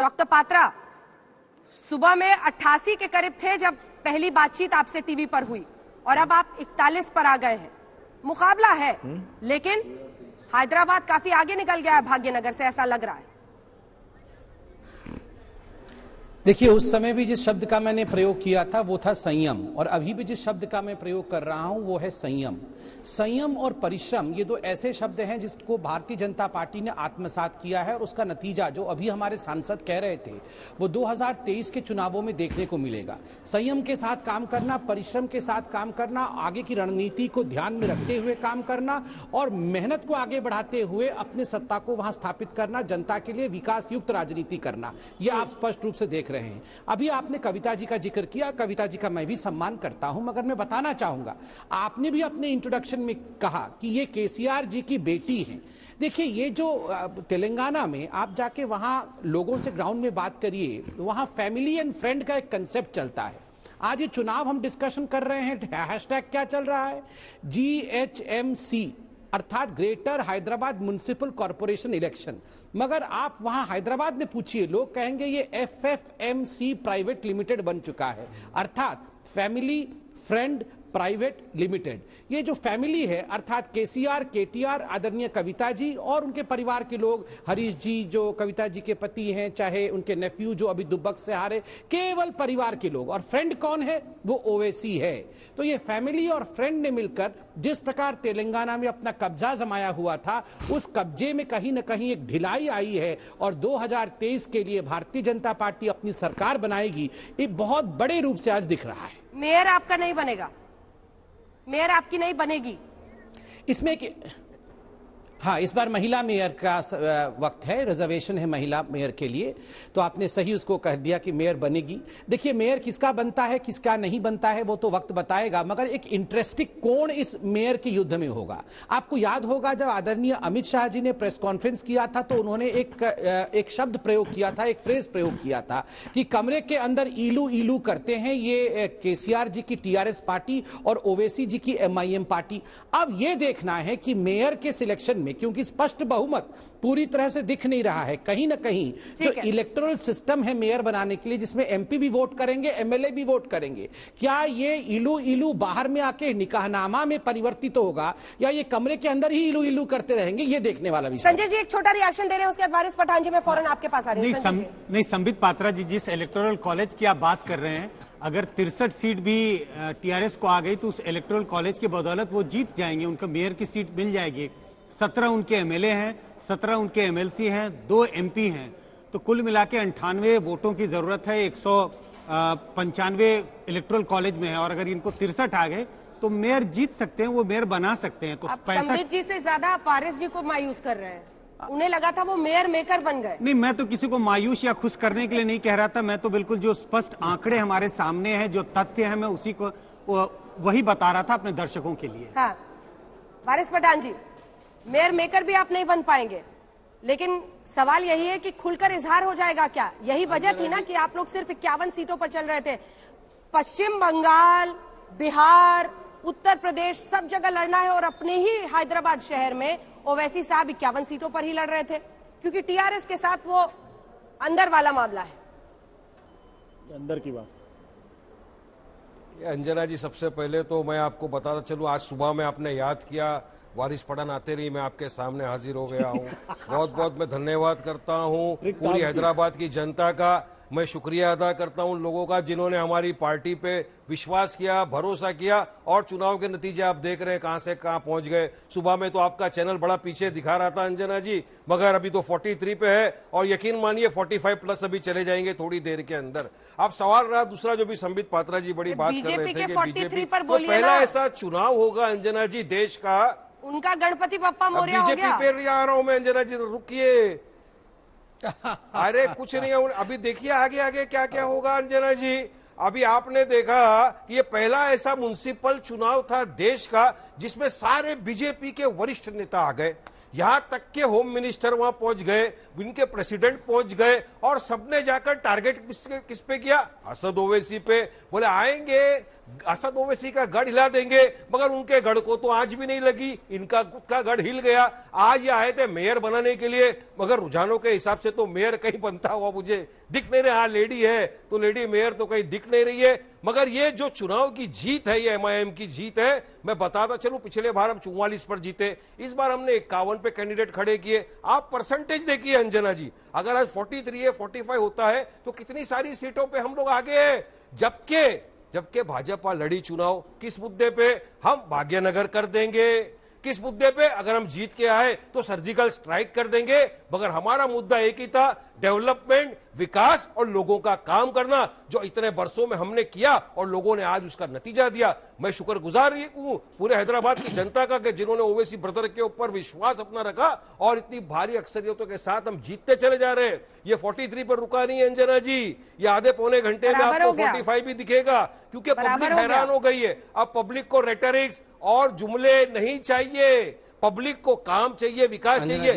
Doctor Patra, सुबह में 88 के करीब थे जब पहली बातचीत आपसे टीवी पर हुई और अब आप 41 पर आ गए हैं। मुकाबला है, लेकिन हैदराबाद काफी आगे निकल गया है भाग्यनगर से, ऐसा लग रहा है। देखिए, उस समय भी जिस शब्द का मैंने प्रयोग किया था वो था संयम, और अभी भी जिस शब्द का मैं प्रयोग कर रहा हूं वो है संयम। संयम और परिश्रम, ये दो ऐसे शब्द हैं जिसको भारतीय जनता पार्टी ने आत्मसात किया है, और उसका नतीजा जो अभी हमारे सांसद कह रहे थे वो 2023 के चुनावों में देखने को मिलेगा। संयम के साथ काम करना, परिश्रम के साथ काम करना, आगे की रणनीति को ध्यान में रखते हुए काम करना और मेहनत को आगे बढ़ाते हुए अपने सत्ता को वहां स्थापित करना, जनता के लिए विकास युक्त राजनीति करना, ये आप स्पष्ट रूप से देख रहे हैं। अभी आपने कविता जी का जिक्र किया, कविता जी का मैं भी सम्मान करता हूं, मगर मैं बताना चाहूंगा, आपने भी अपने इंट्रोडक्शन में कहा कि ये केसीआर जी की बेटी हैं। देखिए, ये जो तेलंगाना में आप जाके वहां लोगों से ग्राउंड में बात करिए, वहां फैमिली एंड फ्रेंड का एक कंसेप्ट चलता है। आज ये चुनाव हम डिस्कशन कर रहे हैं, हैशटैग क्या चल रहा है, GHMC अर्थात greater Hyderabad municipal corporation election. मगर आप वहां हैदराबाद में पूछिए, लोग कहेंगे ये FFMC प्राइवेट लिमिटेड बन चुका है, अर्थात फैमिली फ्रेंड प्राइवेट लिमिटेड। ये जो फैमिली है अर्थात केसीआर, केटीआर, आदरणीय कविता जी और उनके परिवार के लोग, हरीश जी जो कविता जी के पति हैं, चाहे उनके नेफ्यू जो अभी दुब्बक से हारे, केवल परिवार के लोग। और फ्रेंड कौन है? वो ओवैसी है। तो ये फैमिली और फ्रेंड ने मिलकर जिस प्रकार तेलंगाना में अपना कब्जा जमाया हुआ था, उस कब्जे में कहीं ना कहीं एक ढिलाई आई है, और 2023 के लिए भारतीय जनता पार्टी अपनी सरकार बनाएगी, ये बहुत बड़े रूप से आज दिख रहा है। मेयर आपका नहीं बनेगा, मेयर आपकी नहीं बनेगी इसमें हाँ, इस बार महिला मेयर का वक्त है, रिजर्वेशन है महिला मेयर के लिए, तो आपने सही उसको कह दिया कि मेयर बनेगी। देखिए, मेयर किसका बनता है किसका नहीं बनता है वो तो वक्त बताएगा, मगर एक इंटरेस्टिंग कोण इस मेयर के युद्ध में होगा। आपको याद होगा जब आदरणीय अमित शाह जी ने प्रेस कॉन्फ्रेंस किया था तो उन्होंने एक शब्द प्रयोग किया था, एक फ्रेज प्रयोग किया था कि कमरे के अंदर ईलू ईलू करते हैं ये केसीआर जी की TRS पार्टी और ओवैसी जी की MIM पार्टी। अब ये देखना है कि मेयर के सिलेक्शन में, क्योंकि स्पष्ट बहुमत पूरी तरह से दिख नहीं रहा है, कहीं ना कहीं जो इलेक्टोरल सिस्टम है मेयर बनाने के लिए, जिसमें MP भी वोट करेंगे, MLA भी वोट करेंगे, क्या ये इलू इलू बाहर में आके निकाहनामा में परिवर्तित होगा या ये कमरे के अंदर ही इलू इलू करते रहेंगे, ये देखने वाला विषय। संजय जी एक छोटा रिएक्शन दे रहे हैं, उसके बाद वारिस पठान जी मैं फौरन आपके पास आ रही हूं। नहीं, संबित पात्रा जी, जिस इलेक्टोरल कॉलेज की आप बात कर रहे हैं, अगर 63 सीट भी TRS को आ गई तो उस इलेक्टोरल कॉलेज की बदौलत वो जीत जाएंगे, उनका मेयर की सीट मिल जाएगी। 17 उनके MLA हैं, 17 उनके MLC हैं, 2 MP हैं, तो कुल मिला के 98 वोटों की जरूरत है। 195 इलेक्टोरल कॉलेज में है, और अगर इनको 63 आ गए तो मेयर जीत सकते हैं, वो मेयर बना सकते हैं। तो संबित जी से ज्यादा आप वारिस जी को मायूस कर रहे हैं, उन्हें लगा था वो मेयर मेकर बन गए। नहीं, मैं तो किसी को मायूस या खुश करने के लिए नहीं कह रहा था, मैं तो बिल्कुल जो स्पष्ट आंकड़े हमारे सामने हैं, जो तथ्य है, मैं उसी को वही बता रहा था अपने दर्शकों के लिए। हाँ, वारिस पठान जी, मेयर मेकर भी आप नहीं बन पाएंगे, लेकिन सवाल यही है कि खुलकर इजहार हो जाएगा क्या? यही वजह थी ना कि आप लोग सिर्फ 51 सीटों पर चल रहे थे। पश्चिम बंगाल, बिहार, उत्तर प्रदेश, सब जगह लड़ना है, और अपने ही हैदराबाद शहर में ओवैसी साहब 51 सीटों पर ही लड़ रहे थे, क्योंकि TRS के साथ वो अंदर वाला मामला है, अंदर की बात। अंजना जी, सबसे पहले तो मैं आपको बताना चलूं, आज सुबह में आपने याद किया, वारिस पठान आते रही, मैं आपके सामने हाजिर हो गया हूं। बहुत बहुत मैं धन्यवाद करता हूं पूरी हैदराबाद की जनता का। मैं शुक्रिया अदा करता हूं उन लोगों का जिन्होंने हमारी पार्टी पे विश्वास किया, भरोसा किया, और चुनाव के नतीजे आप देख रहे हैं कहां से कहां पहुंच गए। सुबह में तो आपका चैनल बड़ा पीछे दिखा रहा था अंजना जी, मगर अभी तो 43 पे है, और यकीन मानिए 45 प्लस अभी चले जाएंगे थोड़ी देर के अंदर। अब सवाल रहा दूसरा, जो भी संबित पात्रा जी बड़ी बात कर रहे थे कि बीजेपी पर तो पहला ऐसा चुनाव होगा अंजना जी देश का, उनका गणपति बप्पा मोरया हो गया। बीजेपी पे आ रहा हूं मैं अंजना जी, रुकिए, अरे कुछ नहीं है, अभी देखिए आगे आगे क्या क्या होगा अंजना जी। अभी आपने देखा कि ये पहला ऐसा म्युनिसिपल चुनाव था देश का जिसमें सारे बीजेपी के वरिष्ठ नेता आ गए। यहां तक के होम मिनिस्टर वहां पहुंच गए, इनके प्रेसिडेंट पहुंच गए और सबने जाकर टारगेट किस पे किया? असद ओवैसी पे। बोले आएंगे असद ओवैसी का गढ़ हिला देंगे, मगर उनके गढ़ को तो आज भी नहीं लगी, इनका खुद का गढ़ हिल गया। आज ये आए थे मेयर बनाने के लिए, मगर रुझानों के हिसाब से तो मेयर कहीं बनता हुआ मुझे दिख नहीं रहा। लेडी है तो लेडी मेयर तो कहीं दिख नहीं रही है। मगर ये जो चुनाव की जीत है, ये MIM की जीत है। मैं बताता चलूं, पिछले बार हम 44 पर जीते, इस बार हमने 51 पे कैंडिडेट खड़े किए। आप परसेंटेज देखिए अंजना जी, अगर आज 43 है, 45 होता है तो कितनी सारी सीटों पे हम लोग आगे हैं। जबकि भाजपा लड़ी चुनाव किस मुद्दे पे? हम भाग्यनगर कर देंगे। किस मुद्दे पे? अगर हम जीत के आए तो सर्जिकल स्ट्राइक कर देंगे। मगर हमारा मुद्दा एक ही था, डेवलपमेंट, विकास और लोगों का काम करना, जो इतने वर्षों में हमने किया और लोगों ने आज उसका नतीजा दिया। मैं शुक्रगुजार हूं पूरे हैदराबाद की जनता का कि जिन्होंने ओवैसी ब्रदर के ऊपर विश्वास अपना रखा और इतनी भारी अक्सरियतों के साथ हम जीतते चले जा रहे हैं। ये 43 पर रुका नहीं है अंजना जी, ये आधे पौने घंटे में आपको 45 भी दिखेगा, क्योंकि पब्लिक हैरान हो गई है। अब पब्लिक को रेटरिक्स और जुमले नहीं चाहिए, पब्लिक को काम चाहिए, विकास चाहिए।